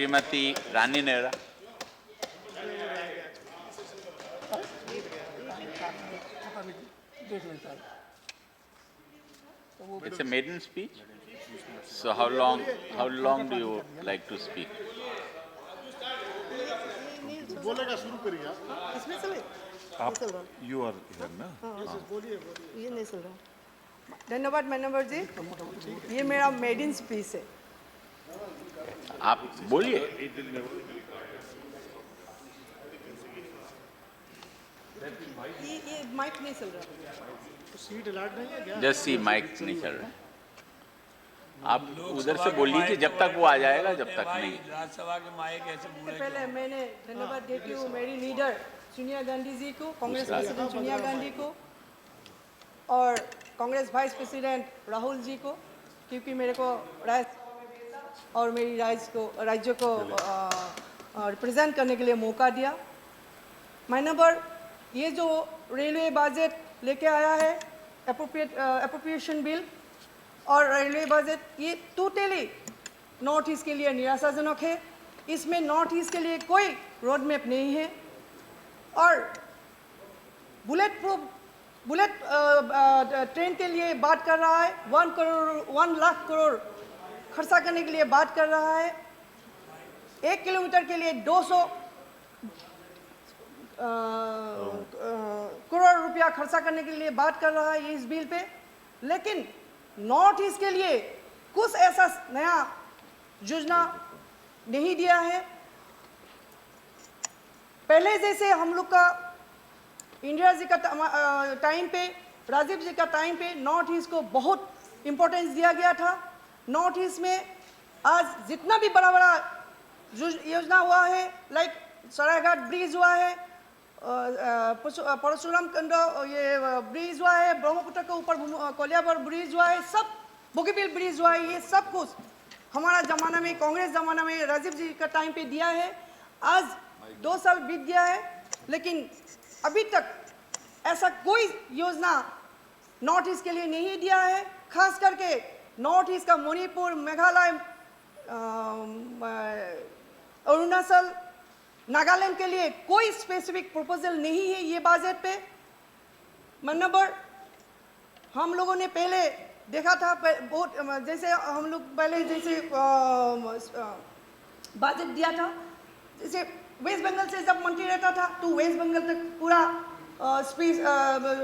Shrimati Rani Nehra. It's a maiden speech. So how long do you like to speak? बोलेगा शुरू करिए आप। इसमें चले आप यू आर हियर ना? ये नहीं चल रहा। धन्यवाद मैनेवर जी, ये मेरा मेडिन स्पीच है। आप बोलिए। ये माइक नहीं चल रहा। सीट अलॉट नहीं है क्या? जस्ट सी माइक नहीं चल रहा। आप उधर से बोल लीजिए जब तक वो आ जाएगा, जब तक नहीं। राज्यसभा के माइक ऐसे इससे पहले मैंने धन्यवाद देती हूँ मेरी लीडर सोनिया गांधी जी को, कांग्रेस प्रेसिडेंट सोनिया गांधी को और कांग्रेस वाइस प्रेसिडेंट राहुल जी को, क्योंकि मेरे को और मेरी राज्य को रिप्रेजेंट करने के लिए मौका दिया। माननीय, ये जो रेलवे बजट लेके आया है, अप्रोप्रिएशन बिल और रेलवे बजट, ये टोटली नॉर्थ ईस्ट के लिए निराशाजनक है। इसमें नॉर्थ ईस्ट के लिए कोई रोड मैप नहीं है और बुलेट ट्रेन के लिए बात कर रहा है, 1 लाख करोड़ खर्चा करने के लिए बात कर रहा है। 1 किलोमीटर के लिए 200 करोड़ रुपया खर्चा करने के लिए बात कर रहा है इस बिल पे, लेकिन नॉर्थ ईस्ट के लिए कुछ ऐसा नया योजना नहीं दिया है। पहले जैसे हम लोग का इंदिरा जी का टाइम पे, राजीव जी का टाइम पे नॉर्थ ईस्ट को बहुत इम्पोर्टेंस दिया गया था। नॉर्थ ईस्ट में आज जितना भी बड़ा बड़ा योजना हुआ है, लाइक सरायघाट ब्रिज हुआ है, परशुराम कंड ये ब्रिज हुआ है, ब्रह्मपुत्र के ऊपर कोलियाबर ब्रिज हुआ है, सब बोगीबिल ब्रिज हुआ है, ये सब कुछ हमारा ज़माना में, कांग्रेस ज़माना में राजीव जी का टाइम पे दिया है। आज 2 साल बीत गया है, लेकिन अभी तक ऐसा कोई योजना नॉर्थ ईस्ट के लिए नहीं दिया है। खास करके नॉर्थ ईस्ट का मणिपुर, मेघालय, अरुणाचल, नागालैंड के लिए कोई स्पेसिफिक प्रपोजल नहीं है ये बजट पे। नंबर, हम लोगों ने पहले देखा था बहुत, जैसे हम लोग पहले जैसे बजट दिया था, जैसे वेस्ट बंगाल से जब मंत्री रहता था तो वेस्ट बंगाल तक पूरा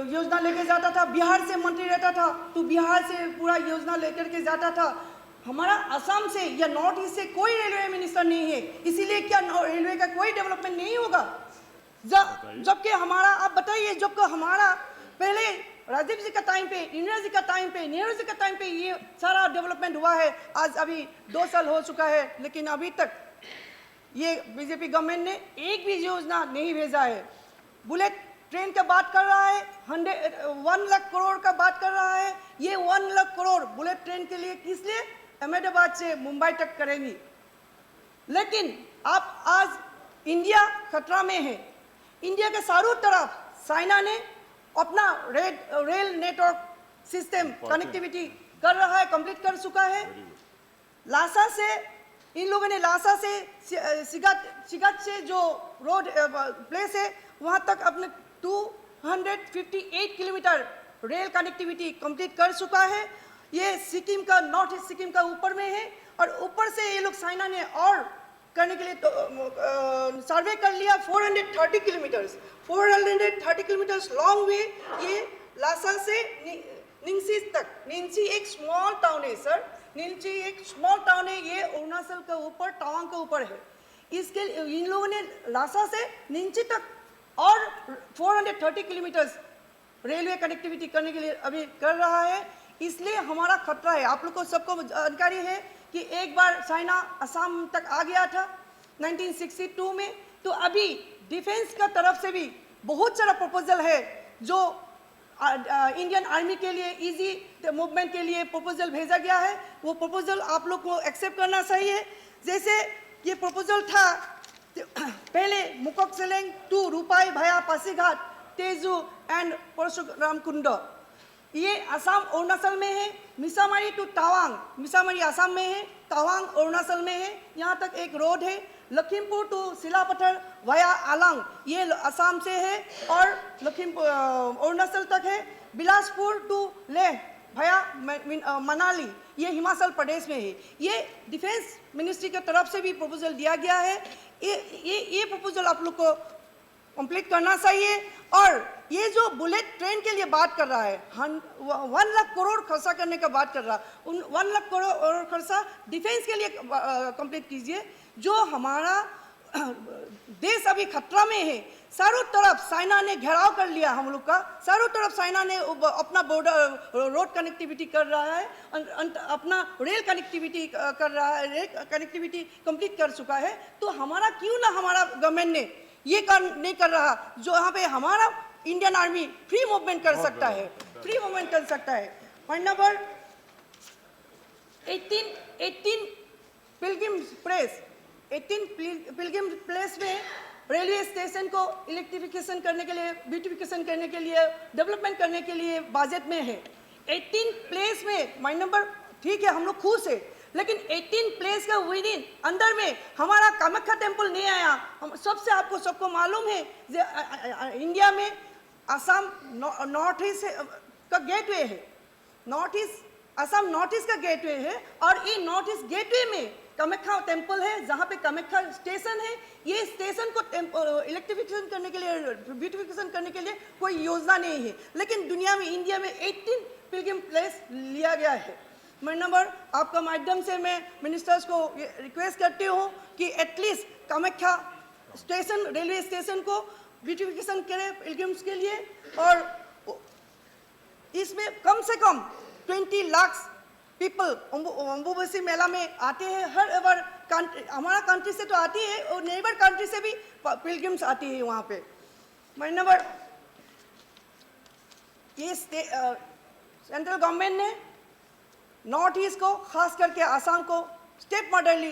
योजना लेके जाता था। बिहार से मंत्री रहता था तो बिहार से पूरा योजना लेकर के जाता था। हमारा असम से या नॉर्थ ईस्ट से कोई रेलवे मिनिस्टर नहीं है, इसीलिए क्या रेलवे का कोई डेवलपमेंट नहीं होगा? जबकि हमारा, आप बताइए, जब हमारा पहले राजीव जी का टाइम पे, इंदिरा जी का टाइम पे, नेहरू जी का टाइम पे ये सारा डेवलपमेंट हुआ है। आज अभी 2 साल हो चुका है, लेकिन अभी तक ये बीजेपी गवर्नमेंट ने एक भी योजना नहीं भेजा है। बुलेट ट्रेन का बात कर रहा है, 1 लाख करोड़ का बात कर रहा है। ये 1 लाख करोड़ बुलेट ट्रेन के लिए किस लिए? अहमदाबाद से मुंबई तक करेंगी। लेकिन आप आज इंडिया खतरा में है। इंडिया के चारों तरफ चाइना ने अपना रेल नेटवर्क सिस्टम कनेक्टिविटी कर रहा है, कंप्लीट कर चुका है। लासा से, इन लोगों ने लासा से सिगाट से जो रोड प्लेस है वहाँ तक अपने 258 किलोमीटर रेल कनेक्टिविटी कंप्लीट कर चुका है। ये सिक्किम का, नॉर्थ ईस्ट सिक्किम का ऊपर में है और ऊपर से ये लोग चाइना ने और करने के लिए तो सर्वे कर लिया 430 किलोमीटर्स, 430 किलोमीटर्स लॉन्ग वे ये लासा से निंगसी तक। निंगसी एक स्मॉल टाउन है सर, निंगसी एक स्मॉल टाउन है, ये अरुणाचल के ऊपर, तवांग के ऊपर है। इसके इन लोगों ने लासा से निंगसी तक और 430 किलोमीटर्स रेलवे कनेक्टिविटी करने के लिए अभी कर रहा है। इसलिए हमारा खतरा है। आप लोग को सबको जानकारी है कि एक बार चाइना असम तक आ गया था 1962 में, तो अभी डिफेंस का तरफ से भी बहुत सारा प्रपोजल है जो इंडियन आर्मी के लिए इजी मूवमेंट के लिए प्रपोजल भेजा गया है। वो प्रपोजल आप लोग को एक्सेप्ट करना चाहिए। जैसे ये प्रपोजल था पहले मुकोकसेलेंग टू रूपाई भाया पासीघाट, तेजू एंड परशुराम कुंड, ये असम अरुणाचल में है। मिसामारी टू तवांग, मिसामारी असम में है, तवांग अरुणाचल में है, यहाँ तक एक रोड है। लखीमपुर टू सिलापत्थर वाया आलांग, ये असम से है और लखीमपुर अरुणाचल तक है। बिलासपुर टू लेह भया मनाली, ये हिमाचल प्रदेश में है। ये डिफेंस मिनिस्ट्री की तरफ से भी प्रपोजल दिया गया है। ये प्रपोजल आप लोग को कंप्लीट करना चाहिए। और ये जो बुलेट ट्रेन के लिए बात कर रहा है, 1 लाख करोड़ खर्चा करने का बात कर रहा है, उन 1 लाख करोड़ खर्चा डिफेंस के लिए कंप्लीट कीजिए। जो हमारा देश अभी खतरा में है, चारों तरफ चाइना ने घेराव कर लिया हम लोग का, चारों तरफ चाइना ने अपना बॉर्डर रोड कनेक्टिविटी कर रहा है, अपना रेल कनेक्टिविटी कर रहा है, रेल कनेक्टिविटी कंप्लीट कर चुका है। तो हमारा क्यों ना हमारा गवर्नमेंट ने ये नहीं कर रहा, जो यहाँ पे हमारा इंडियन आर्मी फ्री मूवमेंट कर सकता है, फ्री मूवमेंट कर सकता है। Point number 18 Pilgrim place, 18 Pilgrim place में रेलवे स्टेशन को इलेक्ट्रिफिकेशन करने के लिए, ब्यूटिफिकेशन करने के लिए, डेवलपमेंट करने के लिए बजट में है। 18 प्लेस में माइंड नंबर ठीक है, हम लोग खुश है, लेकिन 18 प्लेस का विद इन अंदर में हमारा कामाख्या टेम्पल नहीं आया। हम सबसे आपको सबको मालूम है इंडिया में असम नॉर्थ ईस्ट का गेटवे है, north east Assam north east का गेटवे है। और ये नॉर्थ ईस्ट गेटवे में कामाख्या टेम्पल है, जहाँ पे कामाख्या स्टेशन है। ये स्टेशन को इलेक्ट्रिफिकेशन करने के लिए, ब्यूटिफिकेशन करने के लिए कोई योजना नहीं है, लेकिन दुनिया में इंडिया में 18 पिलग्रिम प्लेस लिया गया है। मैं नंबर आपका माध्यम से मैं मिनिस्टर्स को रिक्वेस्ट करती हूँ कि at least Kamakhya station, railway station को ब्यूटिफिकेशन करें पिलग्रिम्स के लिए। और इसमें कम से कम 20 लाख पीपल अम्बुबासी मेला में आते हैं हर बार। हमारा कंट्री से तो आती है और नेबर कंट्री से भी पिलग्रिम्स आती है वहाँ पे। मैं नंबर ये सेंट्रल गवर्नमेंट ने नॉर्थ ईस्ट को, खास करके आसाम को स्टेप मॉडर्ली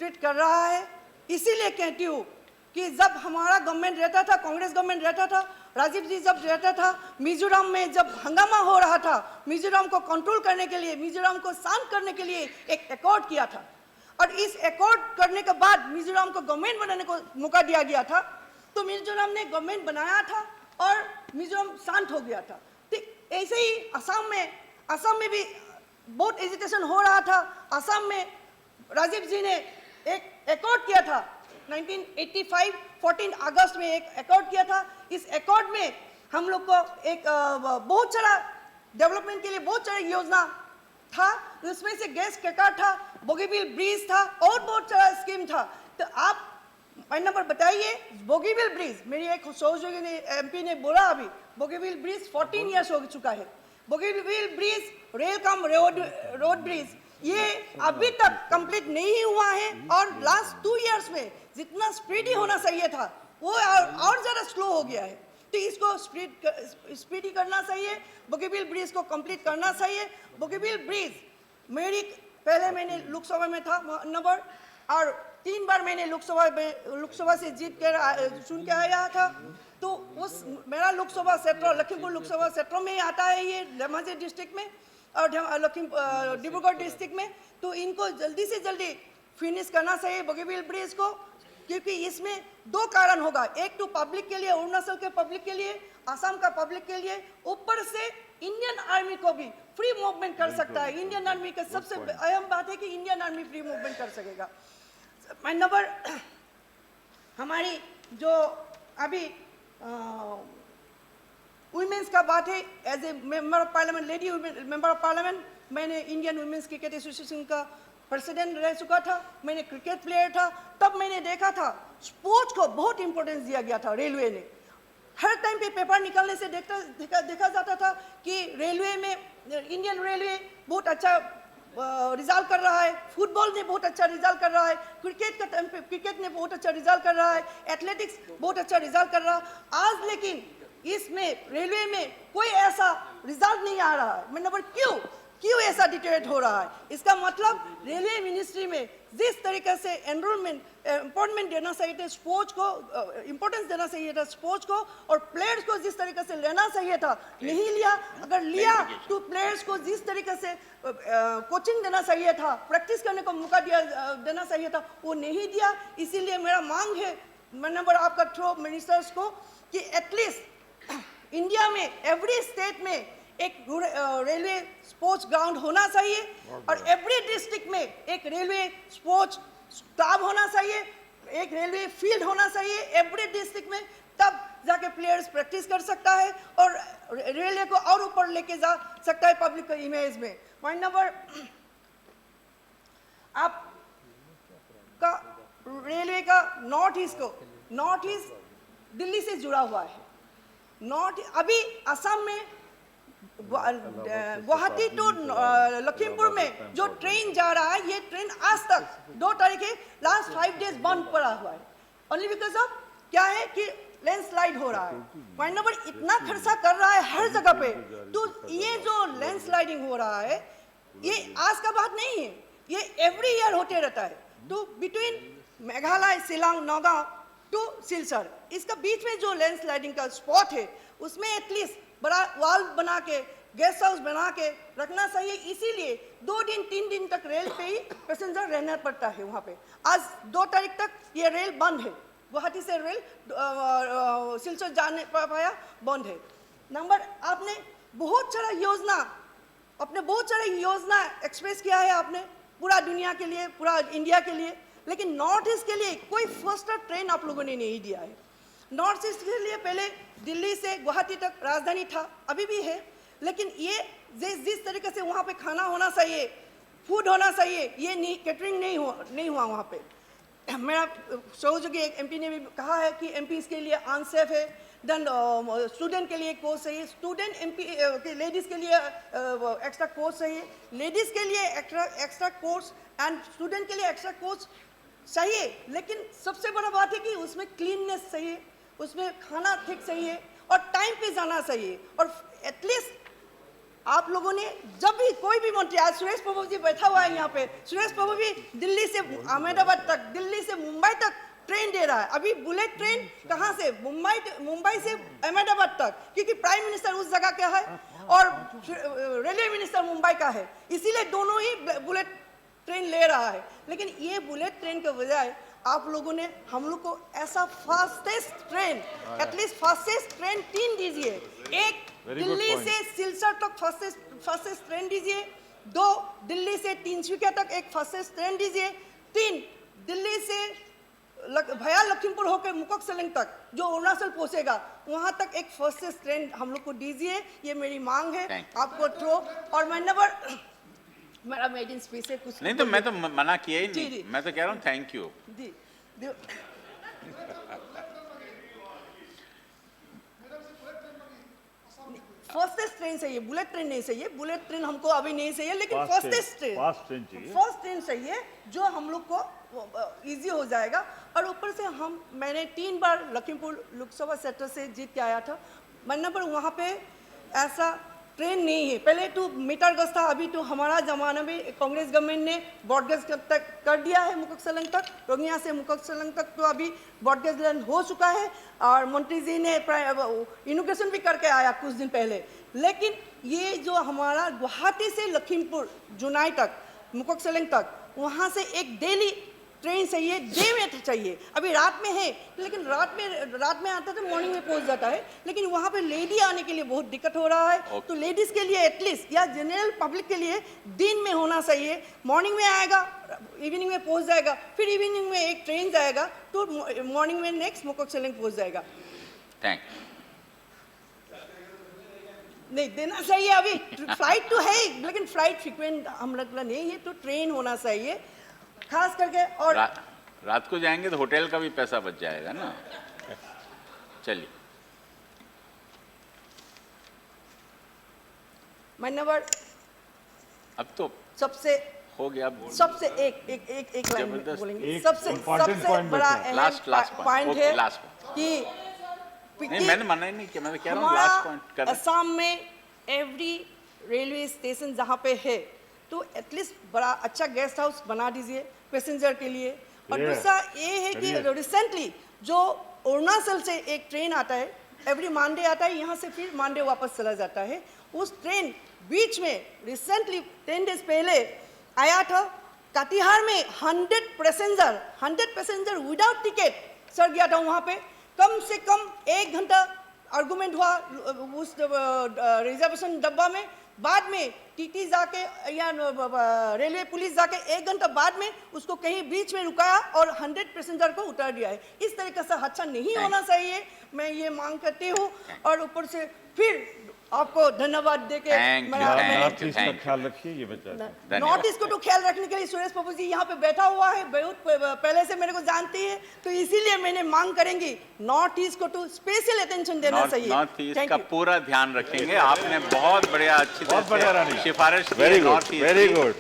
ट्रीट कर रहा है। इसीलिए कहती हूँ कि जब हमारा गवर्नमेंट रहता था, कांग्रेस गवर्नमेंट रहता था, राजीव जी जब रहता था, मिजोरम में जब हंगामा हो रहा था, मिजोरम को कंट्रोल करने के लिए, मिजोरम को शांत करने के लिए एक एकॉर्ड किया था। और इस एकॉर्ड करने के बाद मिजोरम को गवर्नमेंट बनाने को मौका दिया गया था। तो मिजोरम ने गवर्नमेंट बनाया था और मिजोरम शांत हो गया था। तो ऐसे ही असम में भी बहुत एजिटेशन हो रहा था। असम में राजीव जी ने एक एकॉर्ड किया था 1985 14 अगस्त में एक एकॉर्ड किया था। इस एकॉर्ड में हम लोग को एक बहुत सारा डेवलपमेंट के लिए बहुत सारा योजना था। उसमें से गैस क्रैकर था, बोगीबिल ब्रिज था और बहुत सारा स्कीम था। तो आप पॉइंट नंबर बताइए, बोगीबिल ब्रिज, मेरी एक सहयोगी ने MP ने बोला अभी बोगीबिल ब्रिज 14 ईयर्स हो चुका है। Bogibeel bridge rail cum road bridge ये अभी तक कंप्लीट नहीं हुआ है। और लास्ट 2 इयर्स में जितना स्पीडी होना चाहिए था वो और ज़्यादा स्लो हो गया है। तो इसको स्पीडी करना चाहिए, बोगीबिल ब्रिज को कंप्लीट करना चाहिए। बोगीबिल ब्रिज मेरी पहले मैंने लोकसभा में था नंबर, और 3 बार मैंने लोकसभा से जीत कर चुन के आया था। तो उस मेरा लोकसभा क्षेत्र लखीमपुर लोकसभा क्षेत्र में ही आता है, ये धेमाजी डिस्ट्रिक्ट में और डिब्रूगढ़ डिस्ट्रिक्ट में। तो इनको जल्दी से जल्दी फिनिश करना चाहिए बोगीबिल ब्रिज को, क्योंकि इसमें 2 कारण होगा। एक तो पब्लिक के लिए, अरुणाचल के पब्लिक के लिए, असम का पब्लिक के लिए, ऊपर से इंडियन आर्मी को भी फ्री मूवमेंट कर सकता है। इंडियन आर्मी का सबसे अहम बात है कि इंडियन आर्मी फ्री मूवमेंट कर सकेगा। नंबर हमारी जो अभी वुमेन्स का बात है, as a member of parliament, lady member of parliament, मैंने इंडियन वुमेन्स क्रिकेट एसोसिएशन का प्रेसिडेंट रह चुका था, मैंने क्रिकेट प्लेयर था। तब मैंने देखा था स्पोर्ट्स को बहुत इंपॉर्टेंस दिया गया था। रेलवे ने हर टाइम पे पेपर निकलने से देखा जाता था कि रेलवे में इंडियन रेलवे बहुत अच्छा रिजल्ट कर रहा है, फुटबॉल ने बहुत अच्छा रिजल्ट कर रहा है, क्रिकेट ने बहुत अच्छा रिजल्ट कर रहा है, एथलेटिक्स बहुत अच्छा रिजल्ट कर रहा है। आज लेकिन इसमें रेलवे में कोई ऐसा रिजल्ट नहीं आ रहा है। मतलब क्यों ऐसा डिटेरेट हो रहा है? इसका मतलब रेलवे मिनिस्ट्री में जिस तरीके से एनरोलमेंट इम्पोर्टमेंट देना चाहिए था स्पोर्ट्स को, इम्पोर्टेंस देना चाहिए था स्पोर्ट्स को, और प्लेयर्स को जिस तरीके से लेना चाहिए था नहीं लिया। अगर लिया तो प्लेयर्स को जिस तरीके से कोचिंग देना चाहिए था, प्रैक्टिस करने को मौका देना चाहिए था, वो नहीं दिया। इसीलिए मेरा मांग है माननीय आपका थ्रू मिनिस्टर्स को कि एटलीस्ट इंडिया में एवरी स्टेट में एक रेलवे स्पोर्ट्स ग्राउंड होना चाहिए, और एवरी डिस्ट्रिक्ट में एक रेलवे स्पोर्ट्स क्लब होना चाहिए, एक रेलवे फील्ड होना चाहिए एवरी डिस्ट्रिक्ट में। तब जाके प्लेयर्स प्रैक्टिस कर सकता है और रेलवे को और ऊपर लेके जा सकता है पब्लिक इमेज में। पॉइंट नंबर, आप का रेलवे का नॉर्थ ईस्ट दिल्ली से जुड़ा हुआ है। अभी असम में गुवाहाटी टू लखीमपुर में जो ट्रेन जा रहा है, ये ट्रेन आज तक 2 तारीख लास्ट 5 डेज बंद पड़ा हुआ है, ओनली बिकॉज ऑफ क्या है कि लैंडस्लाइड हो रहा है। पॉइंट नंबर, इतना खर्चा कर रहा है हर जगह पे, तो ये जो लैंडस्लाइडिंग हो रहा है ये आज का बात नहीं है, ये एवरी ईयर होते रहता है। तो बिटवीन मेघालय, शिलांग, नौगांव टू सिलचर, इसका बीच में जो लैंडस्लाइडिंग का स्पॉट है उसमें एटलीस्ट बड़ा वॉल बना के, गेस्ट हाउस बना के रखना चाहिए। इसीलिए 2 दिन 3 दिन तक रेल पे ही पैसेंजर रहना पड़ता है वहाँ पे। आज 2 तारीख तक ये रेल बंद है, गुवाहाटी से रेल सिलचर जाने पाया बंद है। नंबर, आपने बहुत सारा योजना एक्सप्रेस किया है आपने पूरा दुनिया के लिए, पूरा इंडिया के लिए, लेकिन नॉर्थ ईस्ट के लिए कोई फर्स्ट ट्रेन आप लोगों ने नहीं दिया है। नॉर्थ ईस्ट के लिए पहले दिल्ली से गुवाहाटी तक राजधानी था, अभी भी है, लेकिन ये जिस तरीके से वहाँ पे खाना होना चाहिए, फूड होना चाहिए, ये नहीं, कैटरिंग नहीं हुआ वहाँ पे। मेरा सहयोगी एक एमपी ने भी कहा है कि एमपी के लिए अनसेफ है। देन स्टूडेंट के लिए कोर्स चाहिए, स्टूडेंट एमपी लेडीज़ के लिए एक्स्ट्रा कोर्स चाहिए, लेडीज़ के लिए एक्स्ट्रा कोर्स एंड स्टूडेंट के लिए एक्स्ट्रा कोर्स चाहिए। लेकिन सबसे बड़ा बात है कि उसमें क्लीननेस चाहिए, उसमें खाना ठीक चाहिए और टाइम पे जाना चाहिए। और एटलीस्ट आप लोगों ने जब भी कोई भी मंत्री, आज सुरेश प्रभु जी बैठा हुआ है यहाँ पे, सुरेश प्रभु भी दिल्ली से अहमदाबाद तक, दिल्ली से मुंबई तक ट्रेन दे रहा है। अभी बुलेट ट्रेन कहाँ से, मुंबई से अहमदाबाद तक, क्योंकि प्राइम मिनिस्टर उस जगह का है और रेलवे मिनिस्टर मुंबई का है, इसीलिए दोनों ही बुलेट ट्रेन ले रहा है। लेकिन ये बुलेट ट्रेन के बजाय आप लोगों ने हम लोग को ऐसा fastest train, at least fastest train 3 दीजिए। एक दिल्ली से सिलचर तक फास्टेस्ट ट्रेन दीजिए, 2 दिल्ली से तिनसुकिया तक एक फास्टेस्ट ट्रेन दीजिए, 3 दिल्ली से भया लखीमपुर होकर मुककसलेंग तक जो अरुणाचल पहुंचेगा वहां तक एक फास्टेस्ट ट्रेन हम लोग को दीजिए। ये मेरी मांग है आपको थ्रो। और मेरा मेड इन स्पीच से कुछ नहीं, तो मैं तो मना किया ही नहीं, मैं तो कह रहा हूँ थैंक यू। फास्टेस्ट ट्रेन चाहिए, बुलेट ट्रेन नहीं चाहिए। बुलेट ट्रेन हमको अभी नहीं चाहिए, लेकिन फास्टेस्ट ट्रेन चाहिए जो हम लोग को इजी हो जाएगा। और ऊपर से मैंने 3 बार लखीमपुर लोकसभा क्षेत्र से जीत के आया था, पर वहाँ पे ऐसा ट्रेन नहीं है। पहले तो मीटर गज था, अभी तो हमारा ज़माना में कांग्रेस गवर्नमेंट ने ब्रॉडगेज तक कर दिया है, मुककसलेंग तक, रोंगिया से मुककसलेंग तक तो अभी ब्रॉडगेज लाइन हो चुका है। और मंत्री जी ने इनोग्रेशन भी करके आया कुछ दिन पहले। लेकिन ये जो हमारा गुवाहाटी से लखीमपुर जुनाई तक, मुककसलेंग तक, वहाँ से एक डेली ट्रेन चाहिए, डे में चाहिए। अभी रात में है, लेकिन रात में आता तो मॉर्निंग में पहुंच जाता है, लेकिन वहाँ पे लेडी आने के लिए बहुत दिक्कत हो रहा है। तो लेडीज़ के लिए एटलीस्ट या जनरल पब्लिक के लिए दिन में होना चाहिए। मॉर्निंग में आएगा, इवनिंग में पहुंच जाएगा, फिर इवनिंग में एक ट्रेन जाएगा तो मॉर्निंग में नेक्स्ट मुककसलेंग पहुंच जाएगा। थैंक नहीं देना चाहिए। अभी फ्लाइट तो है, लेकिन फ्लाइट फ्रिक्वेंट हम लोग नहीं है, तो ट्रेन होना चाहिए खास करके। और रात को जाएंगे तो होटल का भी पैसा बच जाएगा ना। चलिए मान्यवर, अब तो सबसे हो गया, सबसे एक लाइन में बोलेंगे। सबसे बड़ा लास्ट पॉइंट है कि नहीं, मैंने मना ही नहीं किया, मैं कह रहा हूँ लास्ट पॉइंट कर। असम में एवरी रेलवे स्टेशन जहाँ पे है तो एटलीस्ट बड़ा अच्छा गेस्ट हाउस बना दीजिए, पैसेंजर के लिए। और दूसरा ये है कि रिसेंटली जो अरुणाचल से एक ट्रेन आता है, एवरी मंडे आता है, यहाँ से फिर मंडे वापस चला जाता है। उस ट्रेन बीच में रिसेंटली 10 डेज पहले आया था, कटिहार में 100 पैसेंजर विदाउट टिकट सर गया था। वहाँ पे कम से कम 1 घंटा आर्गुमेंट हुआ उस रिजर्वेशन डब्बा में। बाद में टीटी जाके या रेलवे पुलिस जाके 1 घंटा बाद में उसको कहीं बीच में रुकाया और 100 पैसेंजर को उतार दिया है। इस तरीके से हादसा नहीं होना चाहिए, मैं ये मांग करती हूँ। और ऊपर से फिर आपको धन्यवाद देके नॉर्थ ईस्ट का ख्याल रखिए, ये बच्चा नॉर्थ ईस्ट को तो ख्याल रखने के लिए सुरेश प्रभु जी यहाँ पे बैठा हुआ है, बहुत पहले से मेरे को जानती है, तो इसीलिए मैंने मांग करेंगी नॉर्थ ईस्ट को तो स्पेशल अटेंशन देना चाहिए। नॉर्थ ईस्ट का पूरा ध्यान रखेंगे। आपने बहुत बढ़िया, अच्छी बहुत बढ़िया रानी सिफारिश की very north good east very की। गुड।